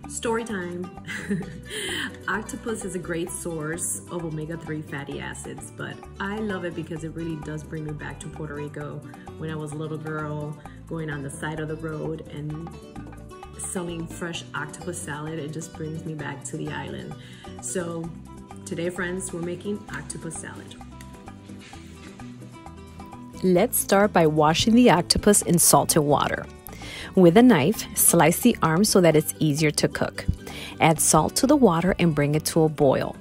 Story time. Octopus is a great source of omega-3 fatty acids, but I love it because it really does bring me back to Puerto Rico when I was a little girl, going on the side of the road and selling fresh octopus salad. It just brings me back to the island. So today, friends, we're making octopus salad. Let's start by washing the octopus in salted water. With a knife, slice the arm so that it's easier to cook. Add salt to the water and bring it to a boil.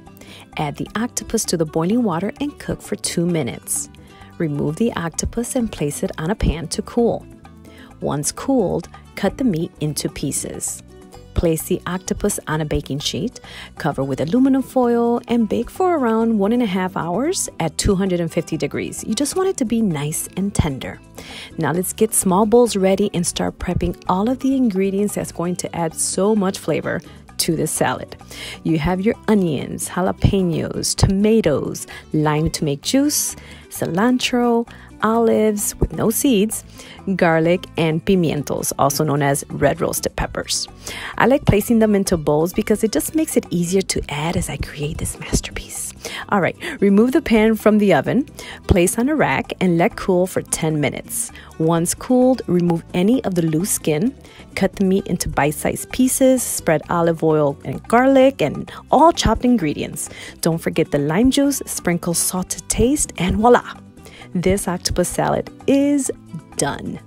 Add the octopus to the boiling water and cook for 2 minutes. Remove the octopus and place it on a pan to cool. Once cooled, cut the meat into pieces. Place the octopus on a baking sheet, cover with aluminum foil, and bake for around 1.5 hours at 250 degrees. You just want it to be nice and tender. Now let's get small bowls ready and start prepping all of the ingredients that's going to add so much flavor to this salad. You have your onions, jalapenos, tomatoes, lime to make juice, cilantro, olives with no seeds, garlic, and pimientos, also known as red roasted peppers. I like placing them into bowls because it just makes it easier to add as I create this masterpiece. All right, remove the pan from the oven, place on a rack, and let cool for 10 minutes. Once cooled, remove any of the loose skin, cut the meat into bite-sized pieces, spread olive oil and garlic, and all chopped ingredients. Don't forget the lime juice, sprinkle salt to taste, and voila! This octopus salad is done.